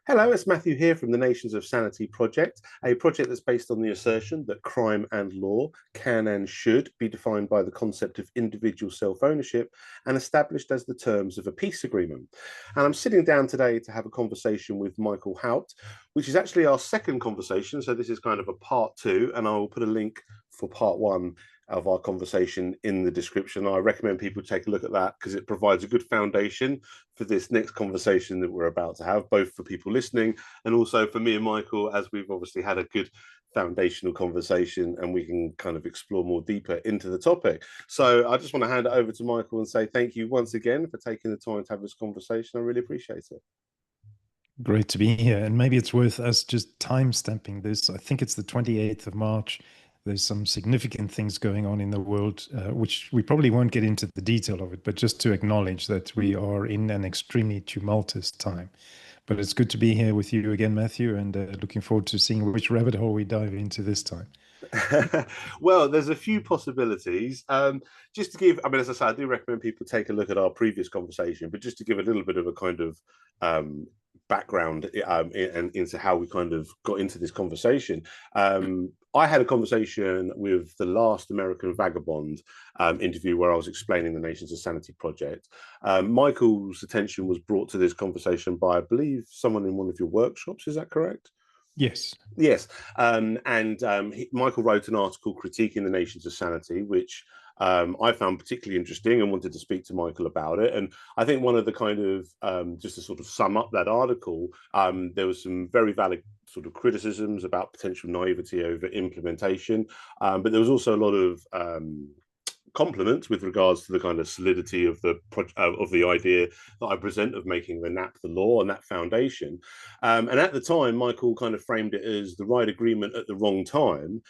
Hello, it's Matthew here from the Nations of Sanity project, a project that's based on the assertion that crime and law can and should be defined by the concept of individual self-ownership and established as the terms of a peace agreement. And I'm sitting down today to have a conversation with Michael Haupt, which is actually our second conversation. So this is kind of a part two, and I will put a link for part one of our conversation in the description. I recommend people take a look at that because it provides a good foundation for this next conversation that we're about to have, both for people listening and also for me and Michael, as we've obviously had a good foundational conversation and we can kind of explore more deeper into the topic. So I just want to hand it over to Michael and say thank you once again for taking the time to have this conversation. I really appreciate it. Great to be here. And maybe it's worth us just time stamping this. I think it's the 28th of March. There's some significant things going on in the world, which we probably won't get into the detail of it, but just to acknowledge that we are in an extremely tumultuous time. But it's good to be here with you again, Matthew, and looking forward to seeing which rabbit hole we dive into this time. Well, there's a few possibilities. Just to give, I mean, as I said, I do recommend people take a look at our previous conversation, but just to give a little bit of a kind of background and into how we kind of got into this conversation. I had a conversation with the last American Vagabond interview where I was explaining the Nations of Sanity project. Michael's attention was brought to this conversation by, I believe, someone in one of your workshops. Is that correct? Yes. Yes, Michael wrote an article critiquing the Nations of Sanity, which I found particularly interesting and wanted to speak to Michael about it. And I think one of the kind of, just to sort of sum up that article, there was some very valid sort of criticisms about potential naivety over implementation, but there was also a lot of compliments with regards to the kind of solidity of the idea that I present of making the NAP the law and that foundation. And at the time, Michael kind of framed it as the right agreement at the wrong time.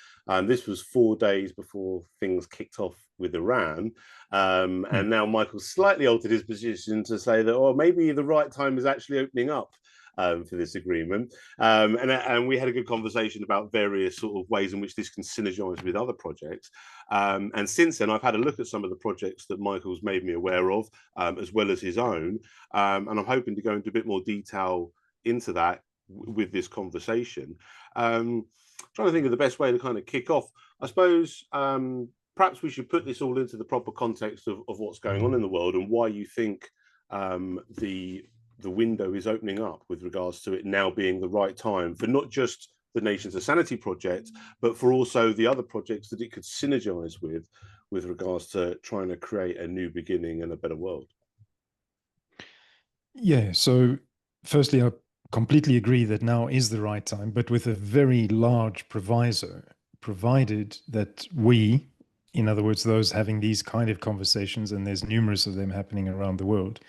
This was 4 days before things kicked off with Iran. And now Michael's slightly altered his position to say that, oh, maybe the right time is actually opening up for this agreement. And we had a good conversation about various sort of ways in which this can synergize with other projects. And since then, I've had a look at some of the projects that Michael's made me aware of, as well as his own. And I'm hoping to go into a bit more detail into that with this conversation. Trying to think of the best way to kind of kick off. I suppose perhaps we should put this all into the proper context of what's going on in the world and why you think the window is opening up with regards to it now being the right time for not just the Nations of Sanity project, but for also the other projects that it could synergize with regards to trying to create a new beginning and a better world. Yeah. So, firstly, I completely agree that now is the right time, but with a very large proviso, provided that we, in other words, those having these kind of conversations, and there's numerous of them happening around the world,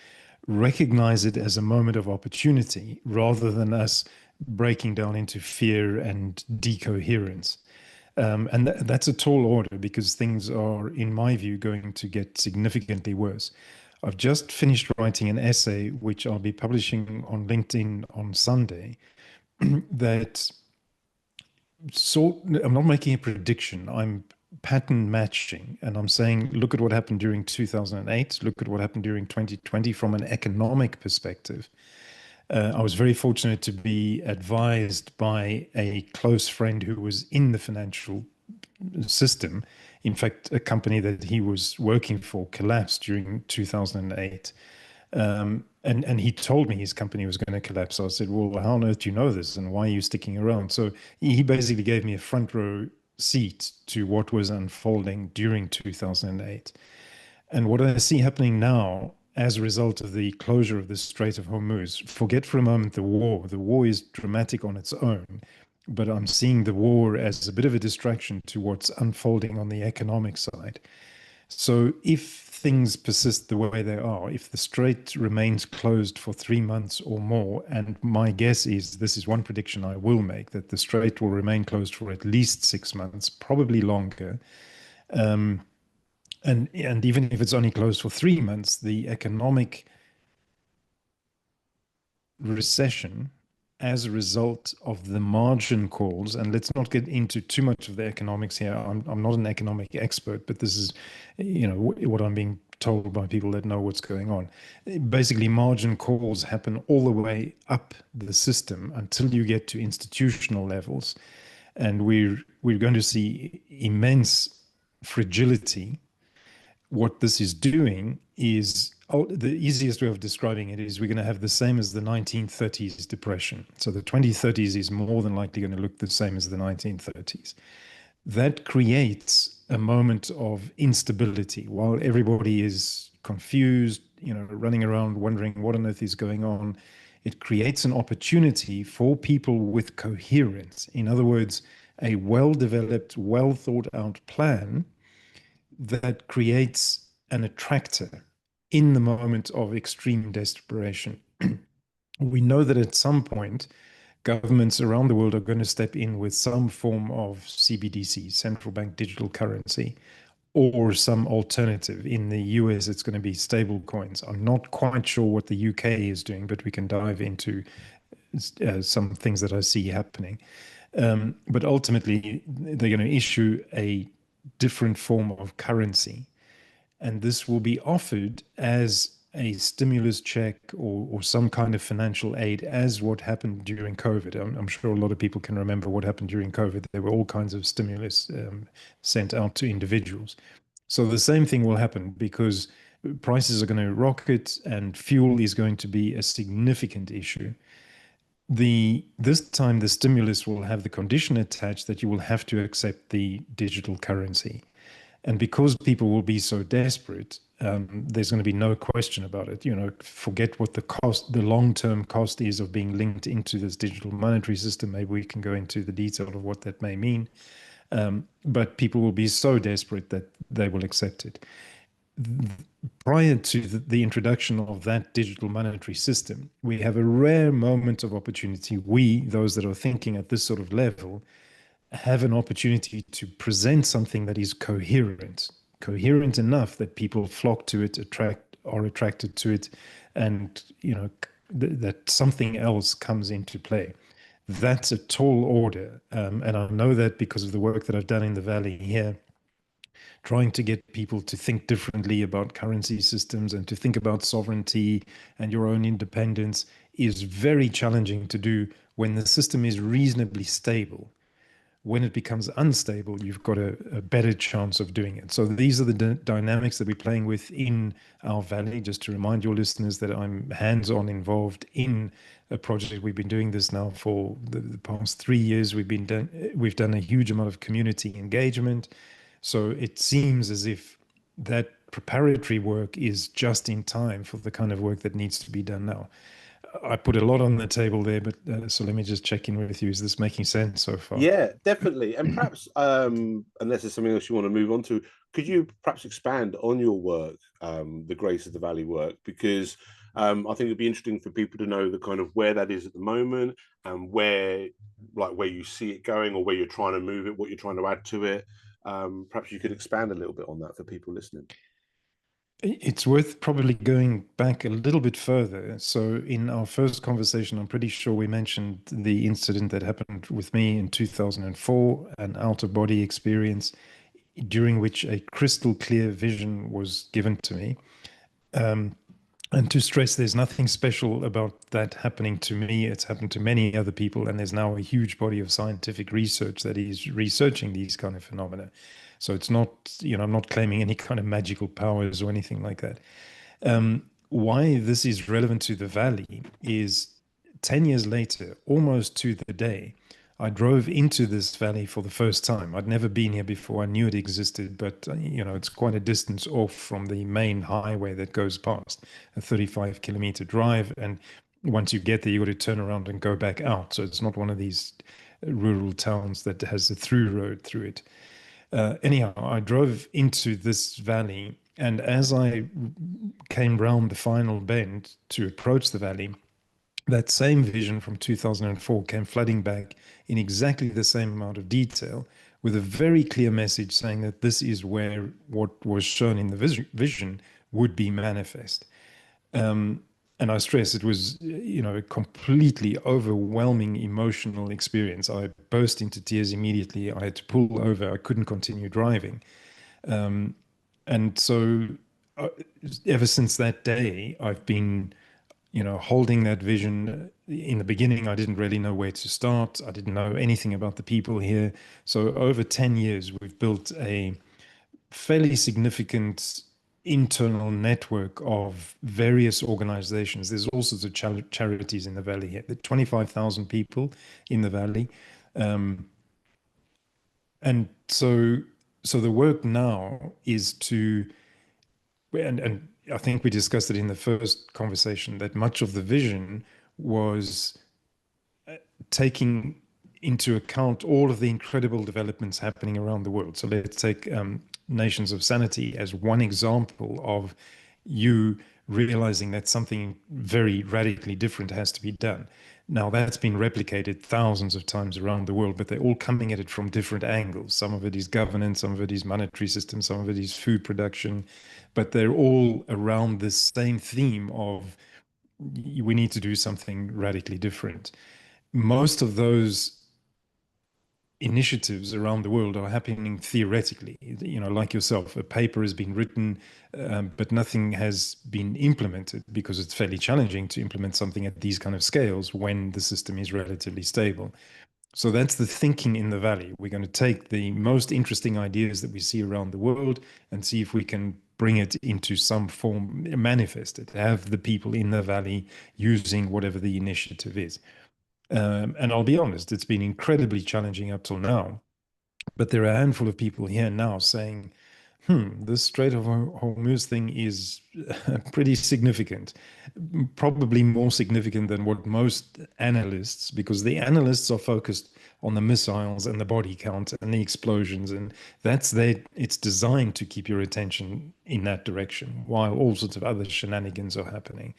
recognize it as a moment of opportunity rather than us breaking down into fear and decoherence. And that's a tall order because things are, in my view, going to get significantly worse. I've just finished writing an essay, which I'll be publishing on LinkedIn on Sunday, that I'm not making a prediction. I'm pattern matching, and I'm saying, look at what happened during 2008, look at what happened during 2020 from an economic perspective. I was very fortunate to be advised by a close friend who was in the financial system. In fact, a company that he was working for collapsed during 2008. And he told me his company was going to collapse. So I said, well, how on earth do you know this? And why are you sticking around? So he basically gave me a front row seat to what was unfolding during 2008. And what I see happening now as a result of the closure of the Strait of Hormuz, forget for a moment the war. The war is dramatic on its own, but I'm seeing the war as a bit of a distraction to what's unfolding on the economic side. So if things persist the way they are, if the strait remains closed for 3 months or more, and my guess is this is one prediction I will make, that the strait will remain closed for at least 6 months, probably longer. And even if it's only closed for 3 months, the economic recession as a result of the margin calls. And let's not get into too much of the economics here. I'm not an economic expert, but this is, what I'm being told by people that know what's going on. Basically, margin calls happen all the way up the system until you get to institutional levels. And we're going to see immense fragility. What this is doing is, the easiest way of describing it is we're going to have the same as the 1930s depression. So the 2030s is more than likely going to look the same as the 1930s. That creates a moment of instability while everybody is confused, running around wondering what on earth is going on. It creates an opportunity for people with coherence. In other words, a well-developed, well-thought-out plan that creates an attractor in the moment of extreme desperation. We know that at some point, governments around the world are going to step in with some form of CBDC, central bank digital currency, or some alternative. In the US, it's going to be stable coins. I'm not quite sure what the UK is doing, but we can dive into some things that I see happening. But ultimately, they're going to issue a different form of currency. And this will be offered as a stimulus check or some kind of financial aid, as what happened during COVID. I'm sure a lot of people can remember what happened during COVID. There were all kinds of stimulus sent out to individuals. So the same thing will happen because prices are going to rocket and fuel is going to be a significant issue. This time the stimulus will have the condition attached that you will have to accept the digital currency. And because people will be so desperate, there's going to be no question about it. Forget what the long-term cost is of being linked into this digital monetary system. Maybe we can go into the detail of what that may mean. But people will be so desperate that they will accept it. Prior to the introduction of that digital monetary system, we have a rare moment of opportunity. Those that are thinking at this sort of level, have an opportunity to present something that is coherent enough that people flock to it, are attracted to it, and that something else comes into play. That's a tall order, and I know that because of the work that I've done in the Valley here, trying to get people to think differently about currency systems and to think about sovereignty and your own independence is very challenging to do when the system is reasonably stable. When it becomes unstable, you've got a better chance of doing it. So these are the dynamics that we're playing with in our Valley. Just to remind your listeners that I'm hands-on involved in a project. We've been doing this now for the past 3 years. We've done a huge amount of community engagement. So it seems as if that preparatory work is just in time for the kind of work that needs to be done now. I put a lot on the table there, but so let me just check in with you. Is this making sense so far? Yeah, definitely. And perhaps, unless there's something else you want to move on to, could you perhaps expand on your work, the Grace of the Valley work? Because I think it'd be interesting for people to know the kind of where that is at the moment and where you see it going or where you're trying to move it, what you're trying to add to it. Perhaps you could expand a little bit on that for people listening. It's worth probably going back a little bit further. So in our first conversation, I'm pretty sure we mentioned the incident that happened with me in 2004, an out-of-body experience during which a crystal clear vision was given to me. And to stress, there's nothing special about that happening to me. It's happened to many other people, and there's now a huge body of scientific research that is researching these kind of phenomena. So it's not, I'm not claiming any kind of magical powers or anything like that. Why this is relevant to the Valley is 10 years later, almost to the day, I drove into this valley for the first time. I'd never been here before. I knew it existed, but it's quite a distance off from the main highway that goes past, a 35-kilometer drive. And once you get there, you got to turn around and go back out. So it's not one of these rural towns that has a through road through it. Anyhow, I drove into this valley, and as I came round the final bend to approach the valley, that same vision from 2004 came flooding back in exactly the same amount of detail, with a very clear message saying that this is where what was shown in the vision would be manifest. And I stress it was, a completely overwhelming emotional experience. I burst into tears immediately. I had to pull over. I couldn't continue driving. And so uh, ever since that day, I've been, holding that vision. In the beginning, I didn't really know where to start. I didn't know anything about the people here. So over 10 years, we've built a fairly significant internal network of various organizations. There's all sorts of charities in the valley here. There are 25,000 people in the valley. Um, and so the work now is to, and I think we discussed it in the first conversation, that much of the vision was taking into account all of the incredible developments happening around the world. So let's take Nations of Sanity as one example of you realizing that something very radically different has to be done. Now, that's been replicated thousands of times around the world, but they're all coming at it from different angles. Some of it is governance, some of it is monetary system, some of it is food production, but they're all around this same theme of we need to do something radically different. Most of those initiatives around the world are happening theoretically. Like yourself, a paper has been written, but nothing has been implemented because it's fairly challenging to implement something at these kind of scales when the system is relatively stable. So that's the thinking in the valley. We're going to take the most interesting ideas that we see around the world and see if we can bring it into some form, manifest it, have the people in the valley using whatever the initiative is. And I'll be honest, it's been incredibly challenging up till now. But there are a handful of people here now saying, this Strait of Hormuz thing is pretty significant, probably more significant than what most analysts, because the analysts are focused on the missiles and the body count and the explosions, and it's designed to keep your attention in that direction, while all sorts of other shenanigans are happening.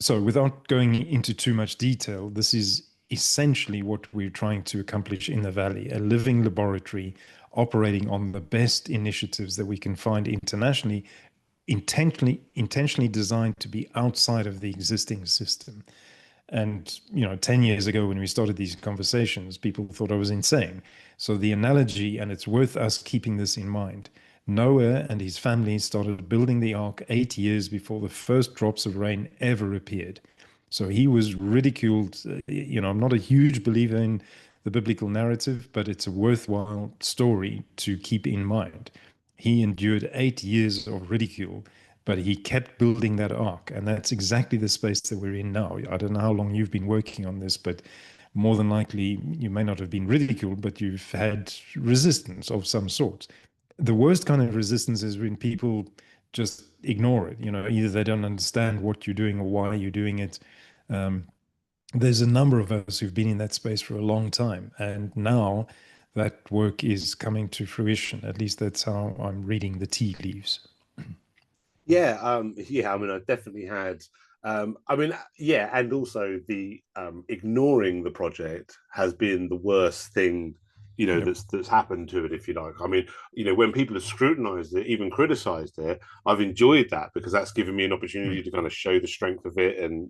So without going into too much detail, this is essentially what we're trying to accomplish in the Valley, a living laboratory operating on the best initiatives that we can find internationally, intentionally designed to be outside of the existing system. And, 10 years ago when we started these conversations, people thought I was insane. So the analogy, and it's worth us keeping this in mind. Noah and his family started building the ark 8 years before the first drops of rain ever appeared. So he was ridiculed. I'm not a huge believer in the biblical narrative, but it's a worthwhile story to keep in mind. He endured 8 years of ridicule, but he kept building that ark. And that's exactly the space that we're in now. I don't know how long you've been working on this, but more than likely you may not have been ridiculed, but you've had resistance of some sort. The worst kind of resistance is when people just ignore it. Either they don't understand what you're doing or why you're doing it. There's a number of us who've been in that space for a long time, and now that work is coming to fruition. At least that's how I'm reading the tea leaves. Yeah. I mean, I definitely had. Yeah, and also the ignoring the project has been the worst thing, Yep. that's happened to it, if you like. I mean, when people have scrutinized it, even criticized it, I've enjoyed that because that's given me an Mm, opportunity to kind of show the strength of it and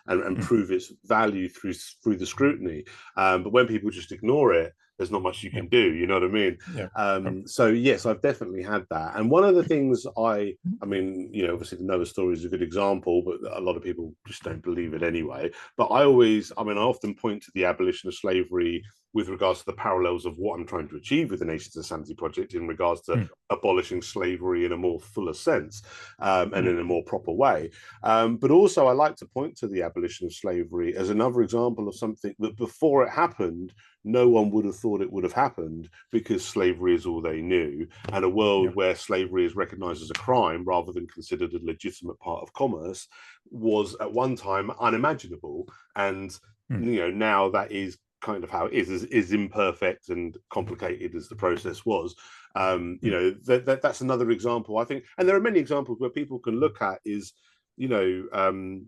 and mm, prove its value through the scrutiny. But when people just ignore it, there's not much you yep. can do. You know what I mean? Yep. So yes, I've definitely had that. And one of the things I mean, obviously the Noah story is a good example, but a lot of people just don't believe it anyway. But I often point to the abolition of slavery with regards to the parallels of what I'm trying to achieve with the Nations of Sanity project in regards to Mm, abolishing slavery in a more fuller sense and mm, in a more proper way. But also, I like to point to the abolition of slavery as another example of something that before it happened, no one would have thought it would have happened because slavery is all they knew. And a world yep. where slavery is recognized as a crime rather than considered a legitimate part of commerce was at one time unimaginable. And, Mm, now that is kind of how it is, as imperfect and complicated as the process was. mm, That's another example, I think. And there are many examples where people can look at is, you know,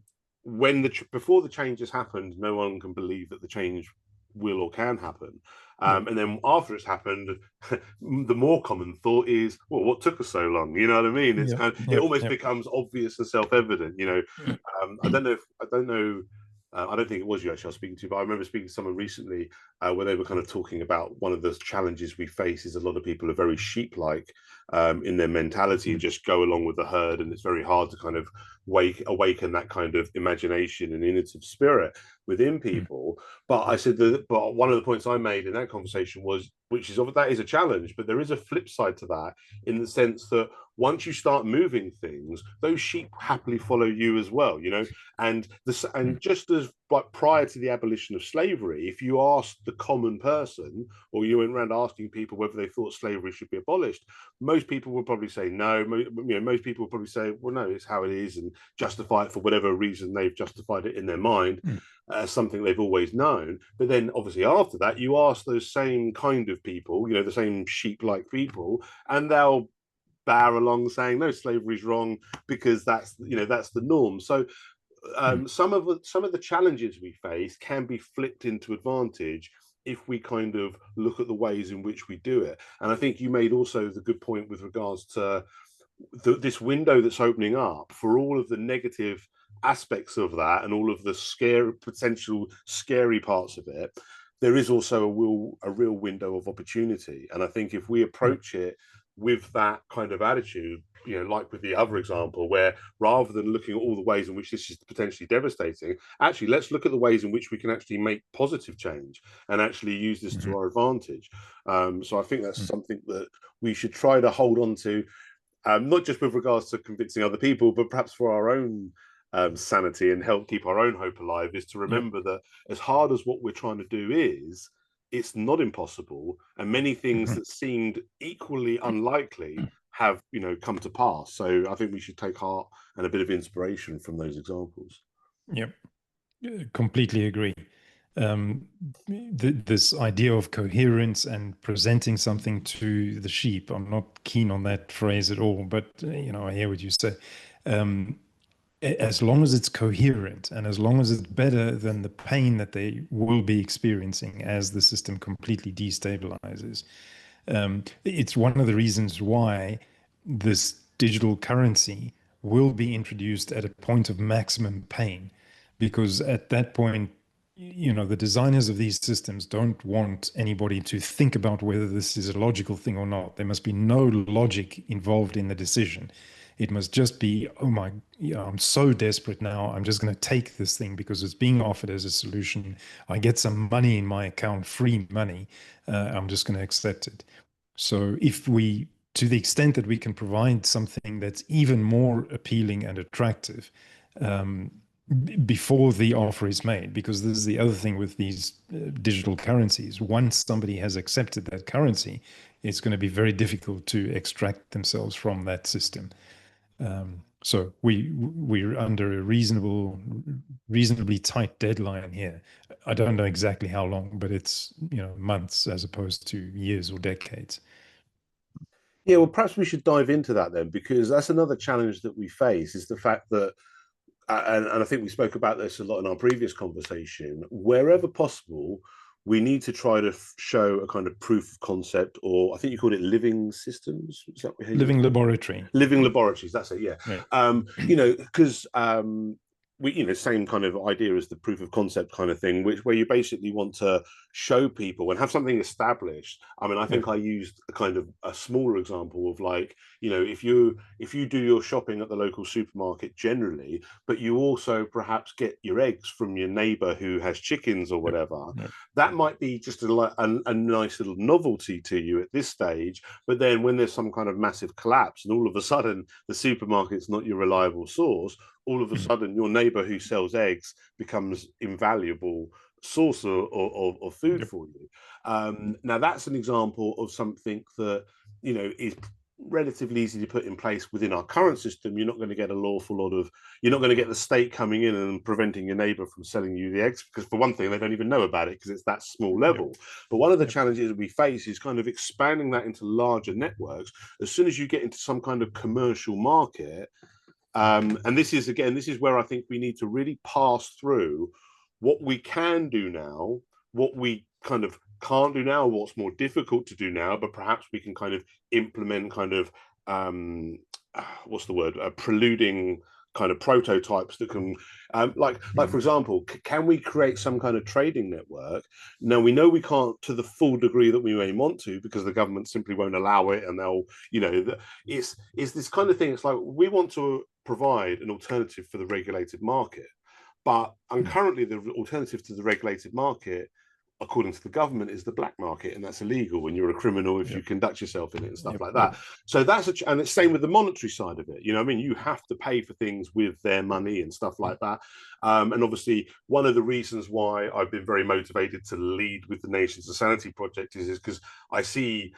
when before the change has happened, no one can believe that the change will or can happen. And then after it's happened, the more common thought is, well, what took us so long? You know what I mean? It's kind of, it almost becomes obvious and self-evident. You know, I don't know if I don't know. I don't think it was you actually I was speaking to, but I remember speaking to someone recently where they were kind of talking about one of the challenges we face is a lot of people are very sheep-like in their mentality and just go along with the herd, and it's very hard to kind of awaken that kind of imagination and innovative spirit within people. But I said but one of the points I made in that conversation was, which is that is a challenge, but there is a flip side to that in the sense that once you start moving things, those sheep happily follow you as well, you know. And just as like prior to the abolition of slavery, if you asked the common person, or you went around asking people whether they thought slavery should be abolished, most people would probably say no. Most people would probably say, well, no, it's how it is, and justify it for whatever reason they've justified it in their mind as something they've always known. But then obviously after that, you ask those same kind of people, you know, the same sheep-like people, and they'll bow along saying no, slavery's wrong because that's, you know, that's the norm. So some of the challenges we face can be flipped into advantage if we kind of look at the ways in which we do it. And I think you made also the good point with regards to this window that's opening up for all of the negative aspects of that and all of the potential scary parts of it. There is also a real window of opportunity. And I think if we approach it with that kind of attitude, you know, like with the other example, where rather than looking at all the ways in which this is potentially devastating, actually let's look at the ways in which we can actually make positive change and actually use this to our advantage. So I think that's something that we should try to hold on to, not just with regards to convincing other people, but perhaps for our own sanity and help keep our own hope alive, is to remember that as hard as what we're trying to do is, it's not impossible, and many things that seemed equally unlikely have, you know, come to pass. So I think we should take heart and a bit of inspiration from those examples. Yep, completely agree. This idea of coherence and presenting something to the sheep, I'm not keen on that phrase at all, but you know, I hear what you say. As long as it's coherent and as long as it's better than the pain that they will be experiencing as the system completely destabilizes. It's one of the reasons why this digital currency will be introduced at a point of maximum pain, because at that point, you know, the designers of these systems don't want anybody to think about whether this is a logical thing or not. There must be no logic involved in the decision. It must just be, oh my, you know, I'm so desperate now. I'm just going to take this thing because it's being offered as a solution. I get some money in my account, free money. I'm just going to accept it. So if we, to the extent that we can provide something that's even more appealing and attractive before the offer is made, because this is the other thing with these digital currencies. Once somebody has accepted that currency, it's going to be very difficult to extract themselves from that system. So we're under a reasonably tight deadline here. I don't know exactly how long, but it's, you know, months as opposed to years or decades. Yeah, well, perhaps we should dive into that then, because that's another challenge that we face, is the fact that, and I think we spoke about this a lot in our previous conversation, wherever possible, we need to try to show a kind of proof of concept, or I think you called it living systems. Is that what Living laboratory. Living laboratories, that's it, yeah. Right. You know, because we, you know, same kind of idea as the proof of concept kind of thing, where you basically want to show people and have something established. I mean, I think I used a kind of a smaller example of, like, you know, if you do your shopping at the local supermarket generally, but you also perhaps get your eggs from your neighbor who has chickens or whatever, that might be just a nice little novelty to you at this stage. But then when there's some kind of massive collapse and all of a sudden the supermarket's not your reliable source, all of a sudden your neighbor who sells eggs becomes invaluable source of food for you. Now that's an example of something that, you know, is relatively easy to put in place within our current system. You're not going to get you're not going to get the state coming in and preventing your neighbor from selling you the eggs, because for one thing, they don't even know about it because it's that small level. But one of the challenges we face is kind of expanding that into larger networks. As soon as you get into some kind of commercial market, and this is where I think we need to really pass through what we can do now what we kind of can't do now, what's more difficult to do now, but perhaps we can kind of implement kind of what's the word, preluding kind of prototypes that can like for example, can we create some kind of trading network? Now we know we can't to the full degree that we may want to, because the government simply won't allow it, and they'll, you know, it's this kind of thing. It's like we want to provide an alternative for the regulated market, but currently the alternative to the regulated market, according to the government, is the black market, and that's illegal, and you're a criminal if you conduct yourself in it and stuff like that. So that's and it's same with the monetary side of it. You know, I mean, you have to pay for things with their money and stuff like that. And obviously, one of the reasons why I've been very motivated to lead with the Nations of Sanity project is because I see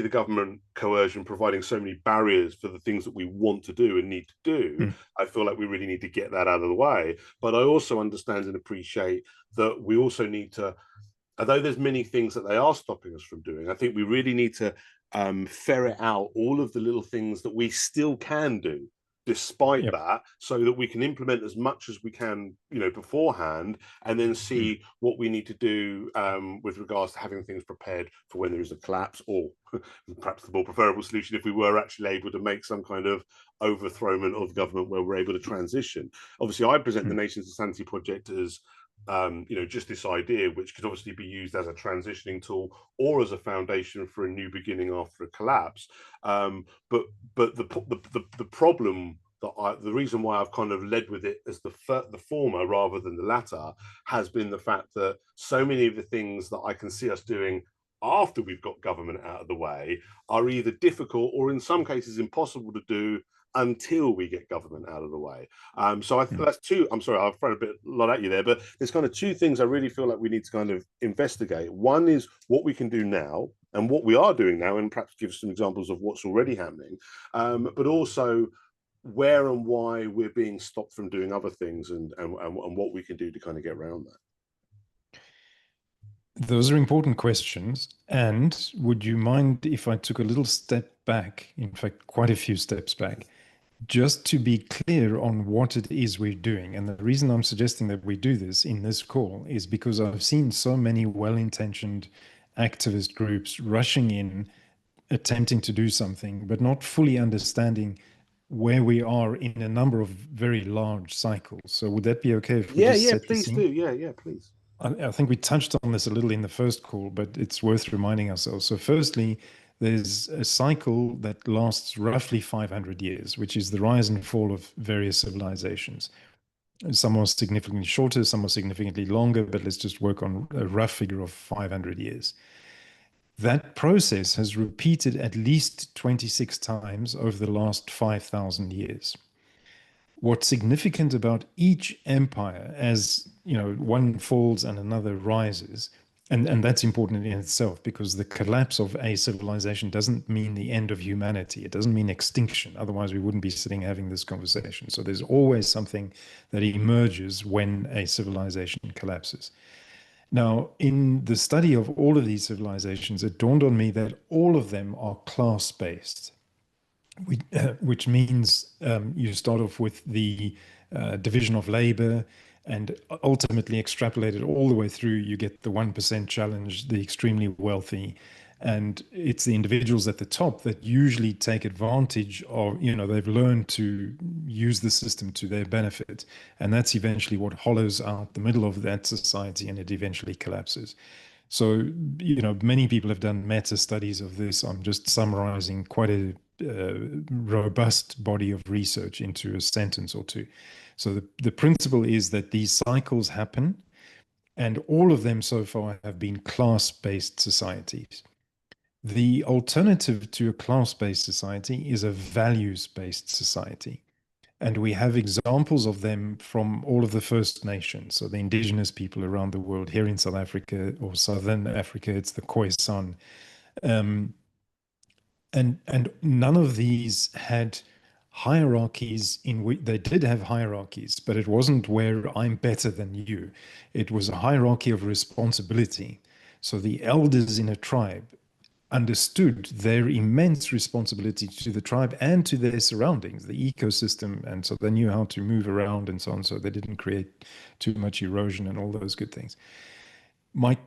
the government coercion providing so many barriers for the things that we want to do and need to do. I feel like we really need to get that out of the way. But I also understand and appreciate that we also need to, although there's many things that they are stopping us from doing, I think we really need to ferret out all of the little things that we still can do despite that, so that we can implement as much as we can, you know, beforehand, and then see what we need to do with regards to having things prepared for when there is a collapse, or perhaps the more preferable solution if we were actually able to make some kind of overthrowment of government where we're able to transition. Obviously, I present the Nations of Sanity project as you know, just this idea, which could obviously be used as a transitioning tool or as a foundation for a new beginning after a collapse. But the problem that the reason why I've kind of led with it as the former rather than the latter has been the fact that so many of the things that I can see us doing after we've got government out of the way are either difficult or in some cases impossible to do until we get government out of the way. So that's two. I'm sorry, I've thrown a lot at you there, but there's kind of two things I really feel like we need to kind of investigate. One is what we can do now and what we are doing now, and perhaps give some examples of what's already happening, but also where and why we're being stopped from doing other things, and what we can do to kind of get around that. Those are important questions. And would you mind if I took a little step back, in fact, quite a few steps back, just to be clear on what it is we're doing? And the reason I'm suggesting that we do this in this call is because I've seen so many well-intentioned activist groups rushing in, attempting to do something, but not fully understanding where we are in a number of very large cycles. So would that be okay if we just set the scene? Please do. Yeah, please. I think we touched on this a little in the first call, but it's worth reminding ourselves. So firstly, there's a cycle that lasts roughly 500 years, which is the rise and fall of various civilizations. Some are significantly shorter, some are significantly longer, but let's just work on a rough figure of 500 years. That process has repeated at least 26 times over the last 5,000 years. What's significant about each empire, as you know, one falls and another rises, and that's important in itself, because the collapse of a civilization doesn't mean the end of humanity. It doesn't mean extinction. Otherwise, we wouldn't be sitting having this conversation. So there's always something that emerges when a civilization collapses. Now, in the study of all of these civilizations, it dawned on me that all of them are class-based. Which means you start off with the division of labor, and ultimately extrapolated all the way through, you get the 1% challenge, the extremely wealthy. And it's the individuals at the top that usually take advantage of, you know, they've learned to use the system to their benefit. And that's eventually what hollows out the middle of that society, and it eventually collapses. So, you know, many people have done meta studies of this. I'm just summarizing quite a robust body of research into a sentence or two. So the principle is that these cycles happen, and all of them so far have been class-based societies. The alternative to a class-based society is a values-based society. And we have examples of them from all of the First Nations, so the indigenous people around the world. Here in South Africa or Southern Africa, it's the Khoisan. And none of these had hierarchies in which they did have hierarchies, but it wasn't where I'm better than you. It was a hierarchy of responsibility. So the elders in a tribe understood their immense responsibility to the tribe and to their surroundings, the ecosystem, and so they knew how to move around and so on, so they didn't create too much erosion and all those good things.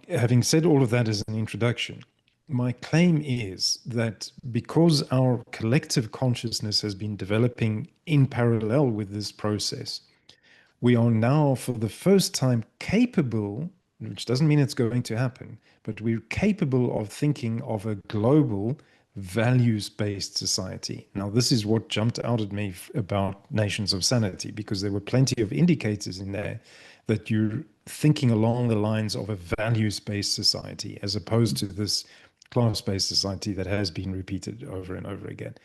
Having said all of that as an introduction, my claim is that because our collective consciousness has been developing in parallel with this process, we are now, for the first time, capable, which doesn't mean it's going to happen, but we're capable of thinking of a global values-based society. Now, this is what jumped out at me about Nations of Sanity, because there were plenty of indicators in there that you're thinking along the lines of a values-based society, as opposed to this class-based society that has been repeated over and over again.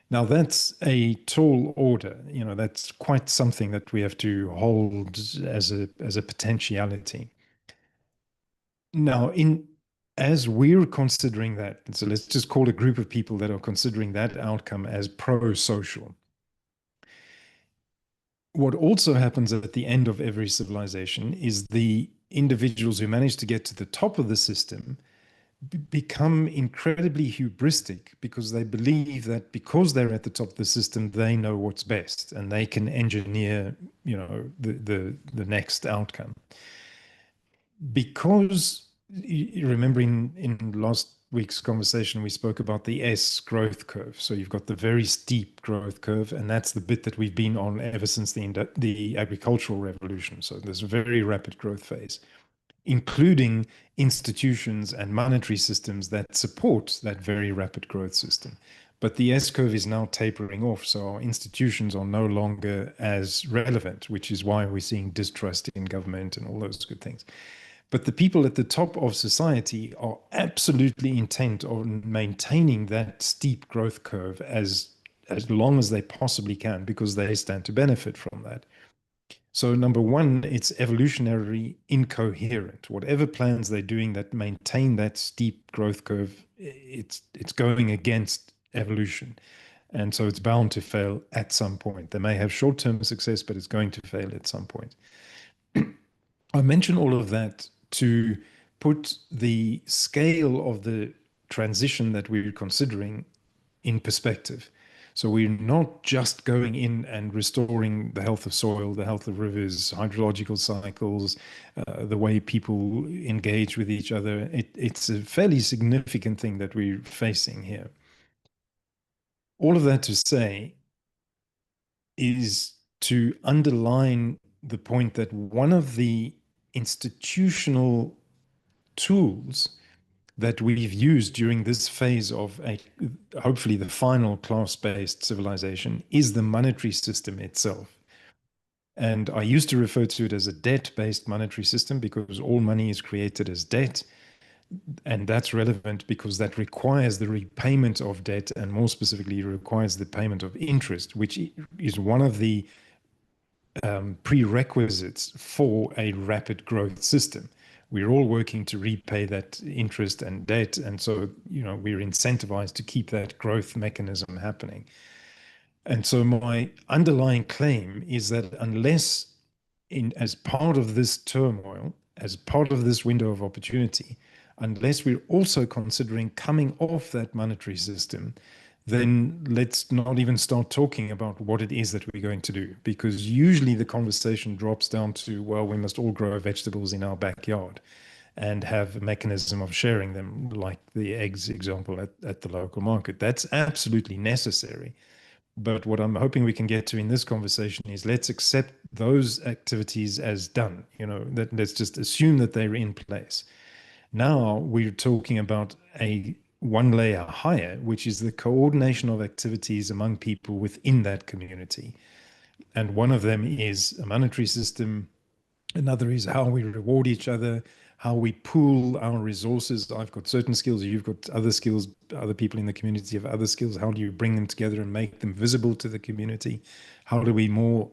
Now, that's a tall order. That's quite something that we have to hold as a potentiality. Now, as we're considering that, so let's just call a group of people that are considering that outcome as pro-social. What also happens at the end of every civilization is the individuals who manage to get to the top of the system become incredibly hubristic, because they believe that because they're at the top of the system, they know what's best and they can engineer, the next outcome. Because remembering in last week's conversation, we spoke about the S growth curve. So you've got the very steep growth curve, and that's the bit that we've been on ever since the agricultural revolution. So there's a very rapid growth phase, including institutions and monetary systems that support that very rapid growth system. But the S curve is now tapering off, so our institutions are no longer as relevant, which is why we're seeing distrust in government and all those good things. But the people at the top of society are absolutely intent on maintaining that steep growth curve as long as they possibly can, because they stand to benefit from that. So number one, it's evolutionarily incoherent. Whatever plans they're doing that maintain that steep growth curve, it's going against evolution. And so it's bound to fail at some point. They may have short-term success, but it's going to fail at some point. I mention all of that to put the scale of the transition that we're considering in perspective. So we're not just going in and restoring the health of soil, the health of rivers, hydrological cycles, the way people engage with each other. It's a fairly significant thing that we're facing here. All of that to say is to underline the point that one of the institutional tools that we've used during this phase of hopefully the final class-based civilization is the monetary system itself. And I used to refer to it as a debt-based monetary system, because all money is created as debt. And that's relevant because that requires the repayment of debt, and more specifically requires the payment of interest, which is one of the prerequisites for a rapid growth system. We're all working to repay that interest and debt, and so we're incentivized to keep that growth mechanism happening. And so my underlying claim is that unless, as part of this turmoil, as part of this window of opportunity, unless we're also considering coming off that monetary system, then let's not even start talking about what it is that we're going to do, because usually the conversation drops down to, well, we must all grow vegetables in our backyard and have a mechanism of sharing them, like the eggs example at the local market. That's absolutely necessary. But what I'm hoping we can get to in this conversation is, let's accept those activities as done. Let's just assume that they're in place. Now we're talking about a one layer higher, which is the coordination of activities among people within that community. And one of them is a monetary system. Another is how we reward each other, how we pool our resources. I've got certain skills, you've got other skills, other people in the community have other skills. How do you bring them together and make them visible to the community? How do we more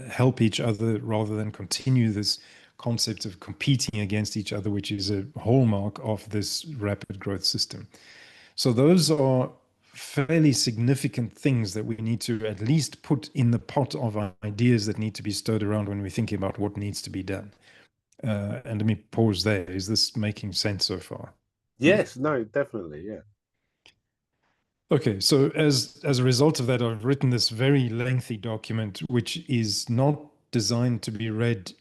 help each other rather than continue this concept of competing against each other, which is a hallmark of this rapid growth system? So those are fairly significant things that we need to at least put in the pot of ideas that need to be stirred around when we're thinking about what needs to be done. And let me pause there. Is this making sense so far? Yes, no, definitely, yeah. Okay, so as a result of that, I've written this very lengthy document, which is not designed to be read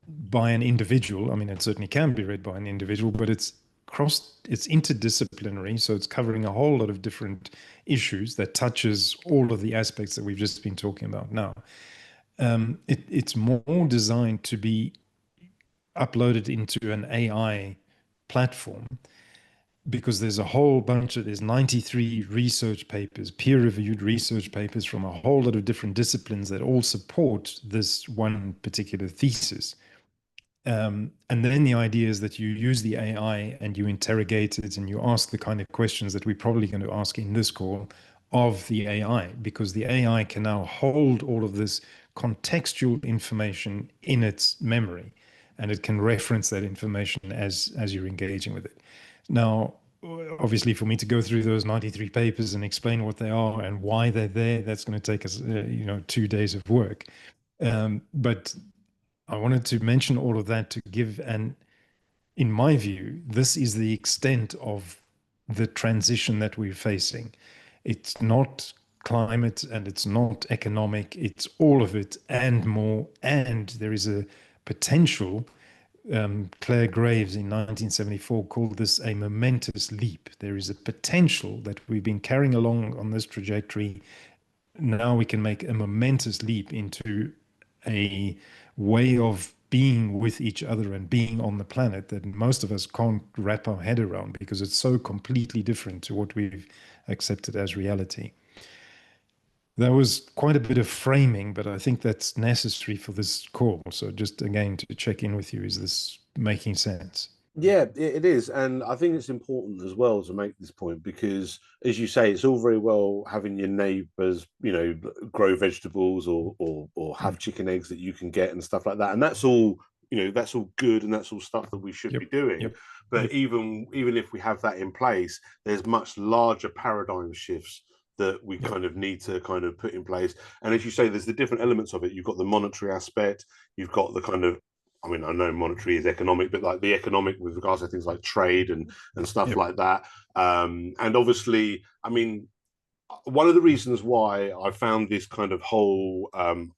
by an individual. I mean, it certainly can be read by an individual, but it's interdisciplinary, so it's covering a whole lot of different issues that touches all of the aspects that we've just been talking about now. It's more designed to be uploaded into an AI platform because there's 93 research papers, peer-reviewed research papers from a whole lot of different disciplines that all support this one particular thesis. And then the idea is that you use the AI and you interrogate it and you ask the kind of questions that we're probably going to ask in this call of the AI, because the AI can now hold all of this contextual information in its memory, and it can reference that information as you're engaging with it. Now, obviously, for me to go through those 93 papers and explain what they are and why they're there, that's going to take us, 2 days of work. But I wanted to mention all of that to give in my view, this is the extent of the transition that we're facing. It's not climate and it's not economic, it's all of it and more. And there is a potential. Claire Graves in 1974 called this a momentous leap. There is a potential that we've been carrying along on this trajectory. Now we can make a momentous leap into a way of being with each other and being on the planet that most of us can't wrap our head around because it's so completely different to what we've accepted as reality. That was quite a bit of framing, but I think that's necessary for this call. So just again to check in with you, is this making sense? Yeah, it is. And I think it's important as well to make this point because, as you say, it's all very well having your neighbors, grow vegetables or Mm. have chicken eggs that you can get and stuff like that. And that's all, that's all good and that's all stuff that we should Yep. be doing. Yep. But Yep. even if we have that in place, there's much larger paradigm shifts that we Yep. kind of need to kind of put in place. And as you say, there's the different elements of it. You've got the monetary aspect, you've got the kind of I mean, I know monetary is economic, but like the economic with regards to things like trade and stuff Yep. like that. And obviously, I mean, one of the reasons why I found this kind of whole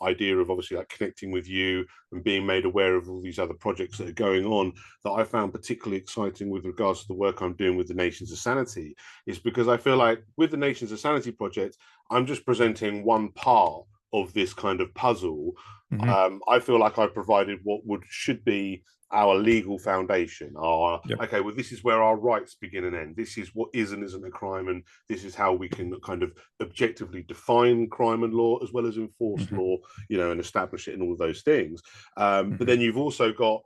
idea of obviously like connecting with you and being made aware of all these other projects that are going on that I found particularly exciting with regards to the work I'm doing with the Nations of Sanity is because I feel like with the Nations of Sanity project, I'm just presenting one part of this kind of puzzle. Mm-hmm. I feel like I provided what should be our legal foundation. Our Yep. okay, well, this is where our rights begin and end. This is what is and isn't a crime, and this is how we can kind of objectively define crime and law as well as enforce Mm-hmm. law, and establish it and all of those things. But Mm-hmm. then you've also got,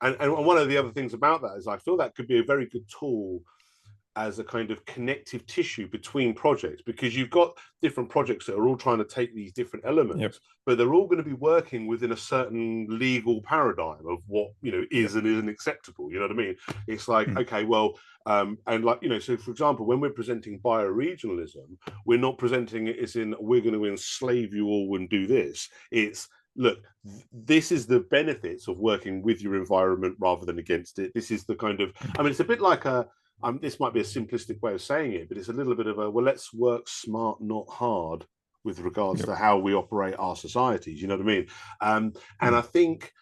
and one of the other things about that is I feel that could be a very good tool as a kind of connective tissue between projects because you've got different projects that are all trying to take these different Yep. elements, but they're all going to be working within a certain legal paradigm of what Yep. is and isn't acceptable. You know what I mean? It's like Mm. okay, well, and like so for example, when we're presenting bioregionalism, we're not presenting it as in we're going to enslave you all and do this. It's look, this is the benefits of working with your environment rather than against it. This is the kind of, I mean, it's a bit like a this might be a simplistic way of saying it, but it's a little bit of a well, let's work smart, not hard, with regards Yep. to how we operate our societies. You know what I mean? And I Mm. think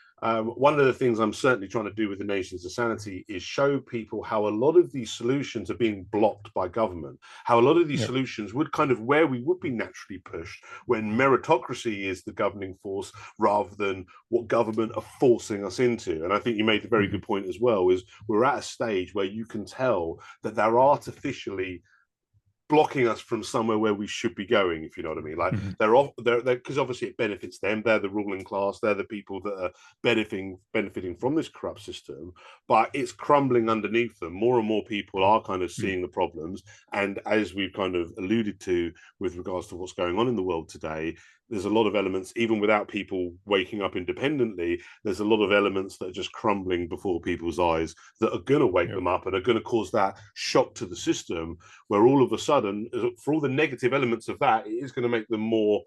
one of the things I'm certainly trying to do with the Nations of Sanity is show people how a lot of these solutions are being blocked by government, how a lot of these Yep. solutions would kind of where we would be naturally pushed when meritocracy is the governing force rather than what government are forcing us into. And I think you made a very Mm-hmm. good point as well, is we're at a stage where you can tell that they're artificially blocking us from somewhere where we should be going, if you know what I mean. Like Mm-hmm. they're because obviously it benefits them. They're the ruling class. They're the people that are benefiting from this corrupt system. But it's crumbling underneath them. More and more people are kind of Mm. seeing the problems. And as we've kind of alluded to with regards to what's going on in the world today, there's a lot of elements, even without people waking up independently, there's a lot of elements that are just crumbling before people's eyes that are going to wake Yep. them up and are going to cause that shock to the system where all of a sudden, for all the negative elements of that, it is going to make them more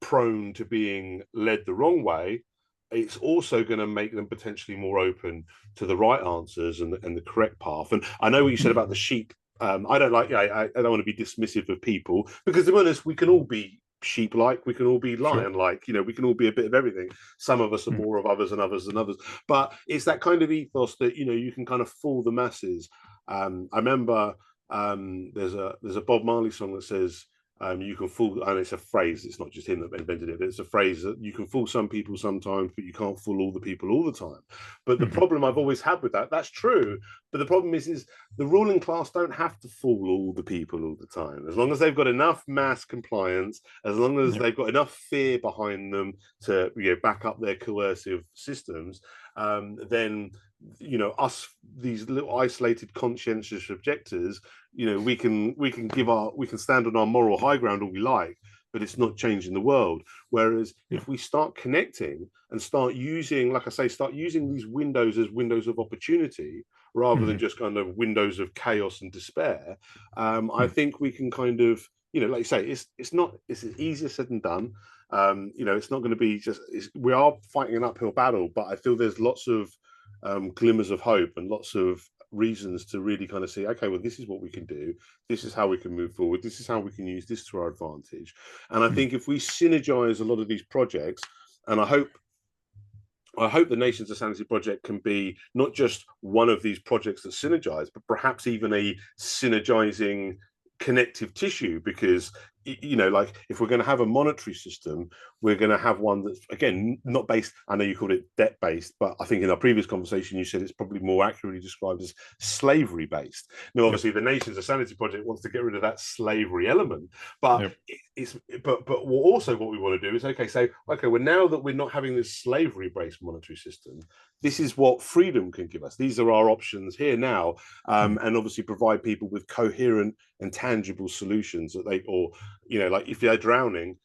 prone to being led the wrong way. It's also going to make them potentially more open to the right answers and the correct path. And I know what you said about the sheep. I don't like. I don't want to be dismissive of people because, to be honest, we can all be sheep-like, we can all be Sure. lion-like. We can all be a bit of everything. Some of us are more of others and others than others. But it's that kind of ethos that you can kind of fool the masses. I remember there's a Bob Marley song that says, you can fool, and it's a phrase, it's not just him that invented it, but it's a phrase that you can fool some people sometimes, but you can't fool all the people all the time. But the problem I've always had with that's true. But the problem is the ruling class don't have to fool all the people all the time. As long as they've got enough mass compliance, as long as they've got enough fear behind them to back up their coercive systems, then us, these little isolated conscientious objectors, we can stand on our moral high ground all we like, but it's not changing the world. Whereas if we start connecting and start using, like I say, start using these windows as windows of opportunity rather than just kind of windows of chaos and despair, I think we can kind of, like you say, it's easier said than done. It's not going to be just, we are fighting an uphill battle, but I feel there's lots of glimmers of hope and lots of reasons to really kind of see, okay, well, this is what we can do. This is how we can move forward. This is how we can use this to our advantage. And I think if we synergize a lot of these projects, and I hope the Nations of Sanity project can be not just one of these projects that synergize, but perhaps even a synergizing connective tissue, because like if we're going to have a monetary system, we're going to have one that's, again, not based, I know you called it debt based, but I think in our previous conversation you said it's probably more accurately described as slavery based. Now obviously the Nations of Sanity project wants to get rid of that slavery element, but but also what we want to do is, well, now that we're not having this slavery based monetary system, this is what freedom can give us. These are our options here now, and obviously provide people with coherent and tangible solutions that like if they're drowning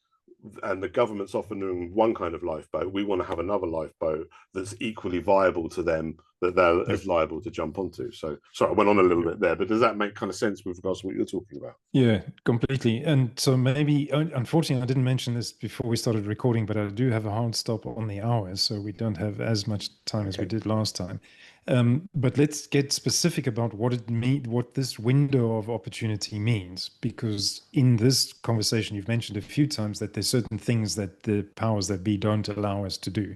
and the government's offering one kind of lifeboat, we want to have another lifeboat that's equally viable to them, that they're as liable to jump onto. So sorry, I went on a little bit there, but does that make kind of sense with regards to what you're talking about? Yeah, completely. And so maybe, unfortunately, I didn't mention this before we started recording, but I do have a hard stop on the hours, so we don't have as much time as we did last time. But let's get specific about what this window of opportunity means, because in this conversation, you've mentioned a few times that there's certain things that the powers that be don't allow us to do.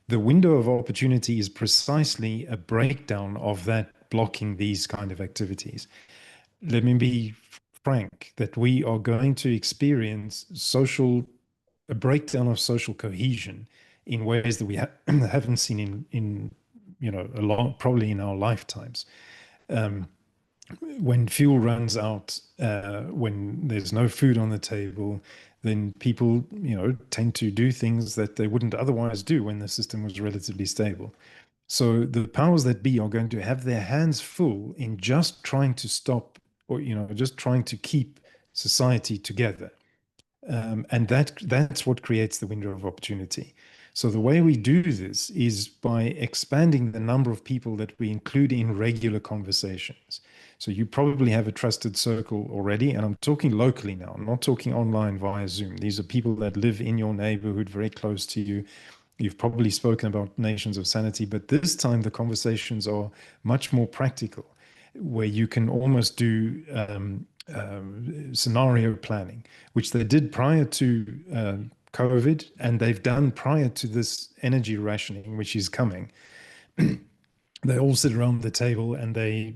The window of opportunity is precisely a breakdown of that blocking these kind of activities. Let me be frank that we are going to experience a breakdown of social cohesion in ways that we haven't seen in probably in our lifetimes. When fuel runs out, when there's no food on the table, then people tend to do things that they wouldn't otherwise do when the system was relatively stable. So the powers that be are going to have their hands full in just trying to stop, or just trying to keep society together. And that's what creates the window of opportunity. So the way we do this is by expanding the number of people that we include in regular conversations. So you probably have a trusted circle already, and I'm talking locally now. I'm not talking online via Zoom. These are people that live in your neighborhood, very close to you. You've probably spoken about Nations of Sanity, but this time the conversations are much more practical, where you can almost do scenario planning, which they did prior to COVID, and they've done prior to this energy rationing, which is coming. They all sit around the table and they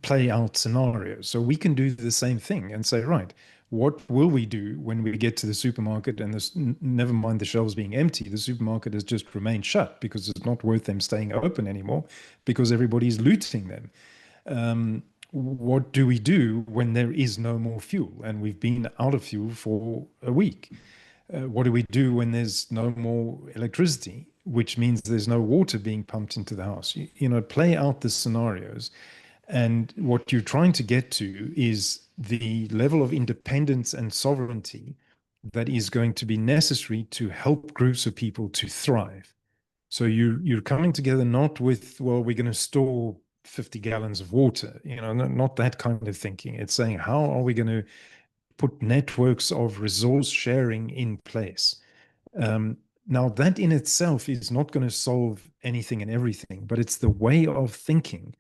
play out scenarios. So we can do the same thing and say, right, what will we do when we get to the supermarket and never mind the shelves being empty, the supermarket has just remained shut because it's not worth them staying open anymore because everybody's looting them. What do we do when there is no more fuel and we've been out of fuel for a week? What do we do when there's no more electricity, which means there's no water being pumped into the house? Play out the scenarios. And what you're trying to get to is the level of independence and sovereignty that is going to be necessary to help groups of people to thrive. So you're coming together not with, well, we're going to store 50 gallons of water, not that kind of thinking. It's saying, how are we going to put networks of resource sharing in place? Now, that in itself is not going to solve anything and everything, but it's the way of thinking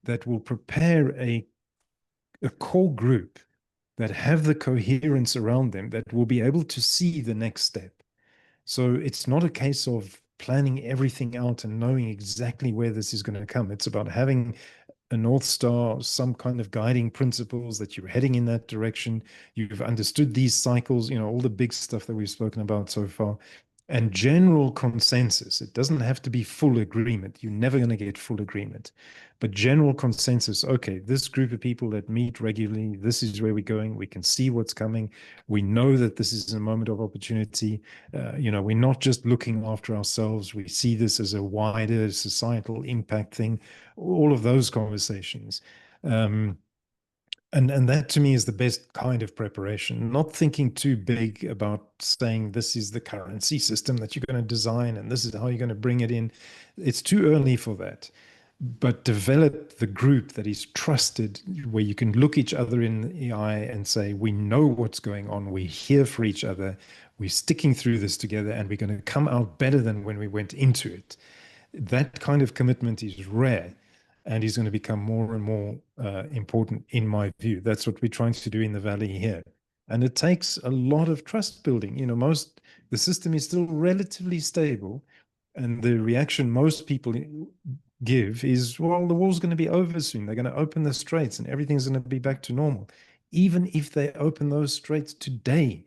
that will prepare a core group that have the coherence around them that will be able to see the next step. So it's not a case of planning everything out and knowing exactly where this is going to come. It's about having a North Star, some kind of guiding principles that you're heading in that direction. You've understood these cycles, all the big stuff that we've spoken about so far, and general consensus. It doesn't have to be full agreement. You're never going to get full agreement, but general consensus. Okay, this group of people that meet regularly, this is where we're going. We can see what's coming. We know that this is a moment of opportunity. We're not just looking after ourselves. We see this as a wider societal impact thing. All of those conversations. And that to me is the best kind of preparation, not thinking too big about saying this is the currency system that you're going to design and this is how you're going to bring it in. It's too early for that. But develop the group that is trusted, where you can look each other in the eye and say, we know what's going on, we're here for each other, we're sticking through this together, and we're going to come out better than when we went into it. That kind of commitment is rare and is going to become more and more important in my view. That's what we're trying to do in the Valley here. And it takes a lot of trust building. The system is still relatively stable. And the reaction most people give is, well, the war's going to be over soon. They're going to open the straits and everything's going to be back to normal. Even if they open those straits today,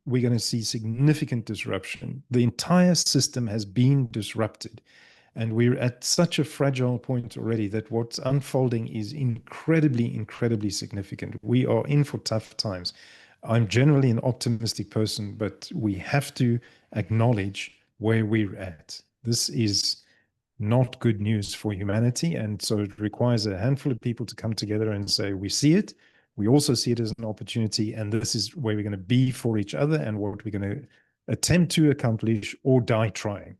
we're going to see significant disruption. The entire system has been disrupted. And we're at such a fragile point already that what's unfolding is incredibly, incredibly significant. We are in for tough times. I'm generally an optimistic person, but we have to acknowledge where we're at. This is not good news for humanity. And so it requires a handful of people to come together and say, we see it. We also see it as an opportunity. And this is where we're going to be for each other and what we're going to attempt to accomplish or die trying.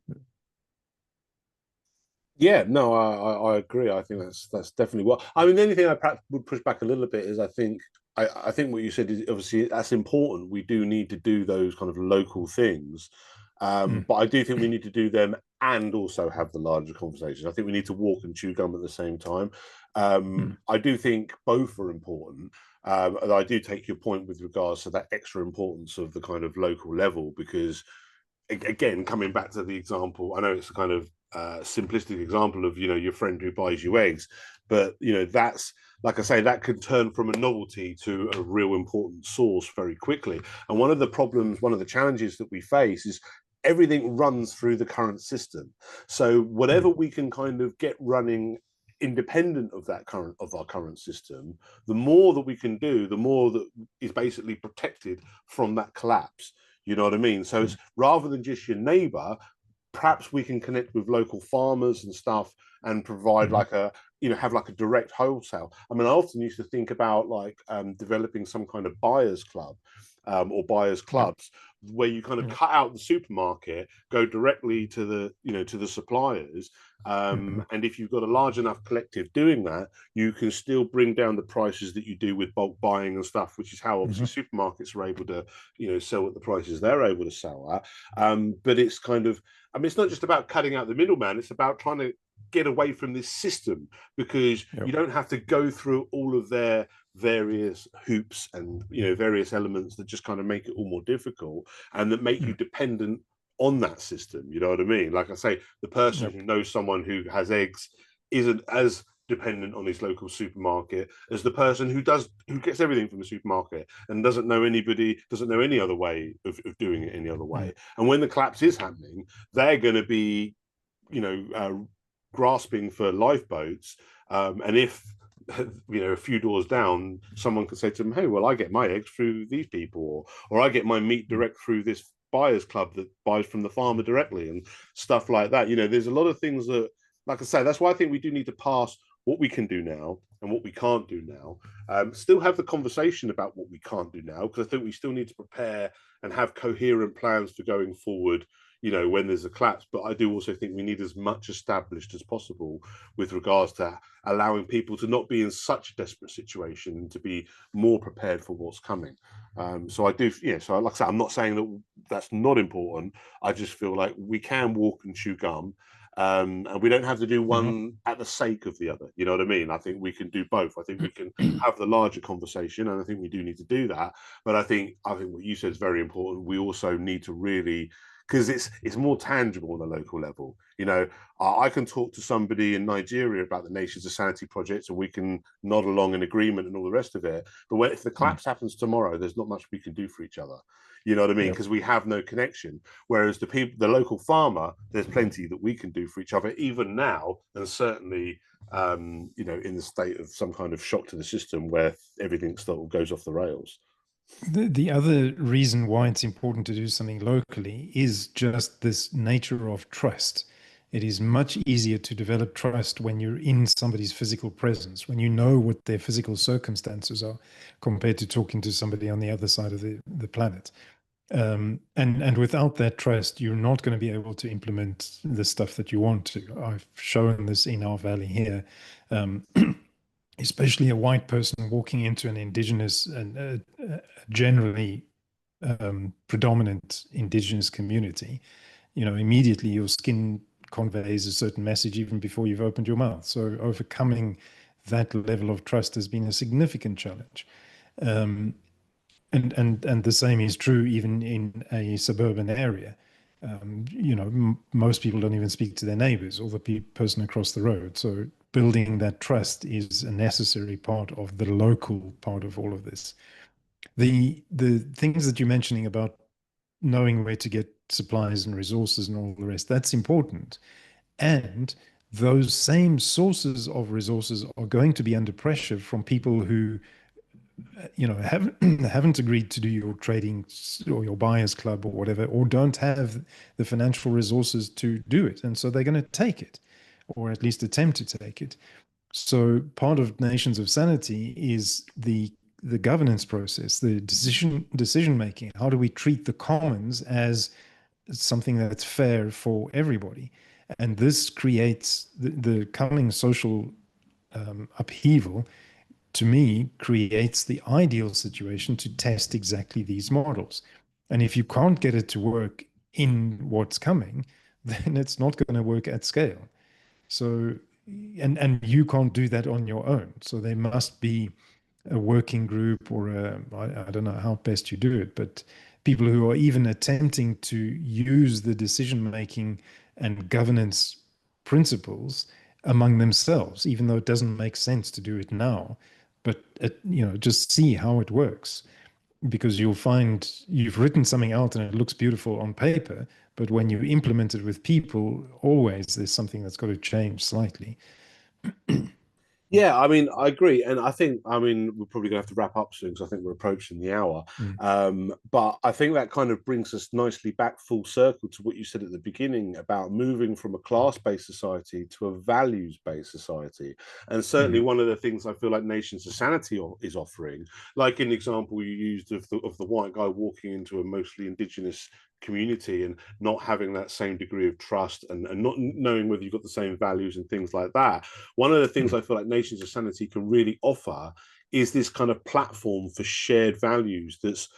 Yeah, no, I agree. I think that's definitely what. I mean, the only thing I perhaps would push back a little bit is I think what you said is obviously that's important. We do need to do those kind of local things, but I do think we need to do them and also have the larger conversations. I think we need to walk and chew gum at the same time. I do think both are important. And I do take your point with regards to that extra importance of the kind of local level, because again, coming back to the example, I know it's a kind of simplistic example of your friend who buys you eggs, but that's, like I say, that could turn from a novelty to a real important source very quickly. And one of the challenges that we face is everything runs through the current system. So whatever we can kind of get running independent of our current system, the more that we can do, the more that is basically protected from that collapse. You know what I mean? So it's rather than just your neighbor, perhaps we can connect with local farmers and stuff and provide have like a direct wholesale. I mean, I often used to think about developing some kind of buyers club or buyers clubs where you kind of cut out the supermarket, go directly to the suppliers. And if you've got a large enough collective doing that, you can still bring down the prices that you do with bulk buying and stuff, which is how obviously supermarkets are able to, sell at the prices they're able to sell at. But it's kind of, I mean, it's not just about cutting out the middleman. It's about trying to get away from this system, because you don't have to go through all of their various hoops and various elements that just kind of make it all more difficult and that make you dependent on that system. You know what I mean? Like I say, the person who knows someone who has eggs isn't as dependent on his local supermarket as the person who gets everything from the supermarket and doesn't know any other way of doing it any other way. And when the collapse is happening, they're going to be grasping for lifeboats, and if a few doors down someone could say to them, hey, well, I get my eggs through these people, or I get my meat direct through this buyers club that buys from the farmer directly, and stuff like that. There's a lot of things that, like I say, that's why I think we do need to pass what we can do now and what we can't do now. Still have the conversation about what we can't do now, because I think we still need to prepare and have coherent plans for going forward, when there's a collapse. But I do also think we need as much established as possible with regards to allowing people to not be in such a desperate situation and to be more prepared for what's coming. So I do, so like I said, I'm not saying that that's not important. I just feel like we can walk and chew gum. And we don't have to do Mhm. one at the sake of the other. You know what I mean? I think we can do both. I think we can have the larger conversation, and I think we do need to do that. But I think what you said is very important. We also need to really, because it's more tangible on a local level. You know, I can talk to somebody in Nigeria about the Nations of Sanity projects, and we can nod along in agreement and all the rest of it. But if the Mm. collapse happens tomorrow, there's not much we can do for each other. You know what I mean? Yep. Because we have no connection. Whereas the local farmer, there's plenty that we can do for each other, even now, and certainly, in the state of some kind of shock to the system where everything sort of goes off the rails. The other reason why it's important to do something locally is just this nature of trust. It is much easier to develop trust when you're in somebody's physical presence, when you know what their physical circumstances are, compared to talking to somebody on the other side of the planet. And without that trust, you're not going to be able to implement the stuff that you want to. I've shown this in our valley here. Um, Especially a white person walking into an indigenous and generally predominant indigenous community, immediately your skin conveys a certain message even before you've opened your mouth. So overcoming that level of trust has been a significant challenge. Um, and the same is true even in a suburban area. Most people don't even speak to their neighbors or the person across the road. So building that trust is a necessary part of the local part of all of this. The things that you're mentioning about knowing where to get supplies and resources and all the rest, that's important. And those same sources of resources are going to be under pressure from people who haven't agreed to do your trading or your buyers club or whatever, or don't have the financial resources to do it, and so they're going to take it, or at least attempt to take it. So part of Nations of Sanity is the governance process, the decision making. How do we treat the commons as something that's fair for everybody? And this creates the coming social upheaval, to me, creates the ideal situation to test exactly these models. And if you can't get it to work in what's coming, then it's not going to work at scale. So, and you can't do that on your own. So there must be a working group or I don't know how best you do it, but people who are even attempting to use the decision making and governance principles among themselves, even though it doesn't make sense to do it now. But just see how it works, because you'll find you've written something out and it looks beautiful on paper, but when you implement it with people, always there's something that's got to change slightly. Yeah, I mean, I agree, and we're probably going to have to wrap up soon because I think we're approaching the hour. Mm. But I think that kind of brings us nicely back full circle to what you said at the beginning about moving from a class-based society to a values-based society. And certainly, Mm. one of the things I feel like Nations of Sanity is offering, like in the example you used of the white guy walking into a mostly indigenous community and not having that same degree of trust and not knowing whether you've got the same values and things like that. One of the things Mm. I feel like Nations of Sanity can really offer is this kind of platform for shared values that's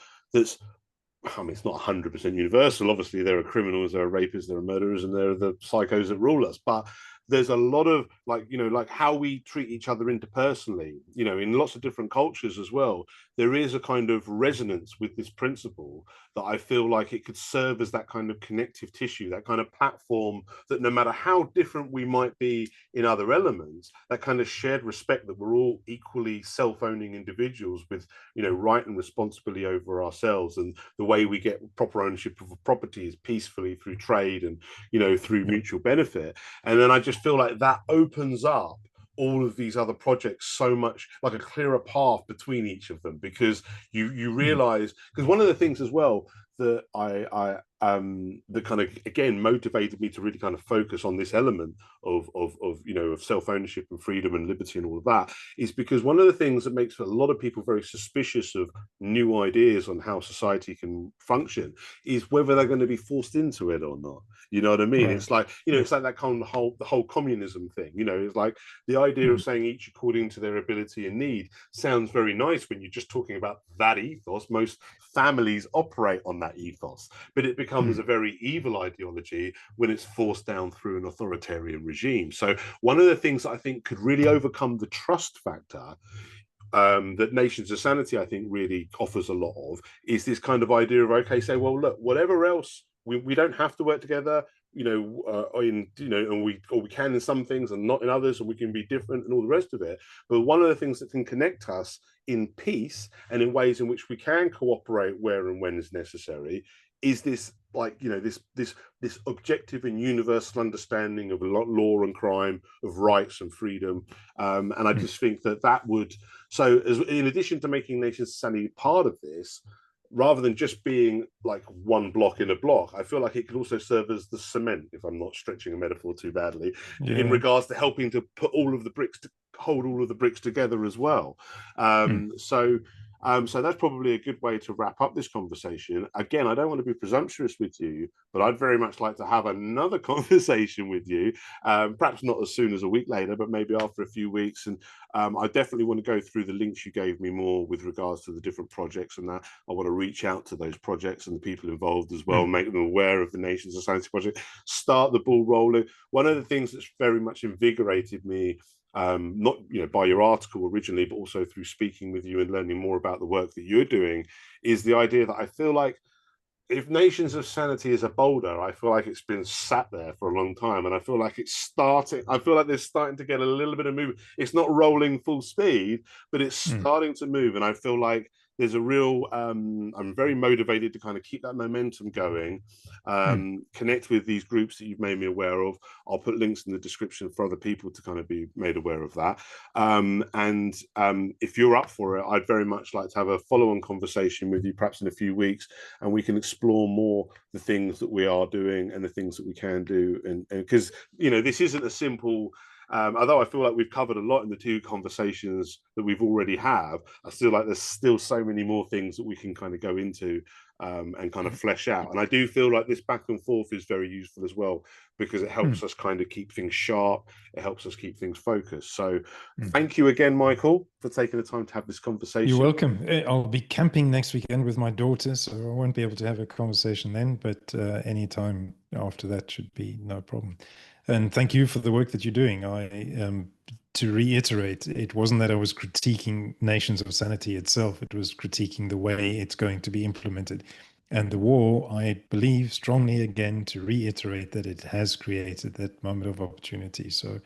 I mean, it's not 100% universal. Obviously, there are criminals, there are rapists, there are murderers, and there are the psychos that rule us. But there's a lot of like how we treat each other interpersonally, in lots of different cultures as well. There is a kind of resonance with this principle that I feel like it could serve as that kind of connective tissue, that kind of platform that no matter how different we might be in other elements, that kind of shared respect that we're all equally self-owning individuals with, right and responsibility over ourselves, and the way we get proper ownership of property is peacefully through trade and through Yep. mutual benefit. And then I just feel like that opens up all of these other projects so much, like a clearer path between each of them, because you Mm. realize, because one of the things as well that that kind of again motivated me to really kind of focus on this element of self-ownership and freedom and liberty and all of that, is because one of the things that makes a lot of people very suspicious of new ideas on how society can function is whether they're going to be forced into it or not. You know what I mean? Right. It's like, Yep. it's like that kind of the whole communism thing. It's like the idea of Mm. saying each according to their ability and need sounds very nice when you're just talking about that ethos. Most families operate on that ethos, but it becomes a very evil ideology when it's forced down through an authoritarian regime. So one of the things that I think could really overcome the trust factor that Nations of Sanity, I think, really offers a lot of, is this kind of idea of, okay, say, well, look, whatever else, we don't have to work together, and we can in some things and not in others, and we can be different and all the rest of it. But one of the things that can connect us in peace and in ways in which we can cooperate where and when is necessary is this, this objective and universal understanding of law and crime, of rights and freedom. And I just think that would, so in addition to making Nations of Sanity part of this, rather than just being like one block in a block, I feel like it could also serve as the cement, if I'm not stretching a metaphor too badly, in regards to helping to put all of the bricks, to hold all of the bricks together as well. So that's probably a good way to wrap up this conversation. Again, I don't want to be presumptuous with you, but I'd very much like to have another conversation with you, perhaps not as soon as a week later, but maybe after a few weeks. And I definitely want to go through the links you gave me more with regards to the different projects and that. I want to reach out to those projects and the people involved as well, make them aware of the Nations of Sanity project, start the ball rolling. One of the things that's very much invigorated me, not by your article originally, but also through speaking with you and learning more about the work that you're doing, is the idea that I feel like if Nations of Sanity is a boulder, I feel like it's been sat there for a long time, and I feel like it's starting. I feel like they're starting to get a little bit of movement. It's not rolling full speed, but it's starting to move, and I feel like there's a real. I'm very motivated to kind of keep that momentum going. Connect with these groups that you've made me aware of. I'll put links in the description for other people to kind of be made aware of that. And if you're up for it, I'd very much like to have a follow-on conversation with you, perhaps in a few weeks, and we can explore more the things that we are doing and the things that we can do. And because this isn't a simple. Although I feel like we've covered a lot in the two conversations that we've already have, I feel like there's still so many more things that we can kind of go into and kind of flesh out. And I do feel like this back and forth is very useful as well, because it helps us kind of keep things sharp. It helps us keep things focused. So thank you again, Michael, for taking the time to have this conversation. You're welcome. I'll be camping next weekend with my daughter, so I won't be able to have a conversation then, but any time after that should be no problem. And thank you for the work that you're doing. To reiterate, it wasn't that I was critiquing Nations of Sanity itself. It was critiquing the way it's going to be implemented. And the war, I believe strongly, again, to reiterate that it has created that moment of opportunity. So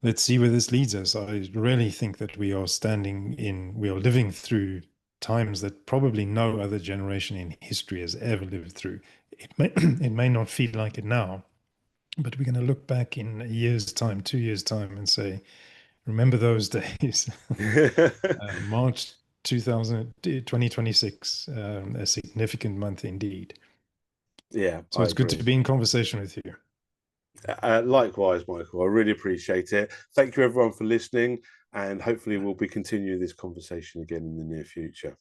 let's see where this leads us. I really think that we are living through times that probably no other generation in history has ever lived through. It may not feel like it now, but we're going to look back in a year's time, 2 years' time, and say, remember those days. March 2026, a significant month indeed. Yeah, so it's good to be in conversation with you. Likewise, Michael. I really appreciate it. Thank you, everyone, for listening, and hopefully we'll be continuing this conversation again in the near future.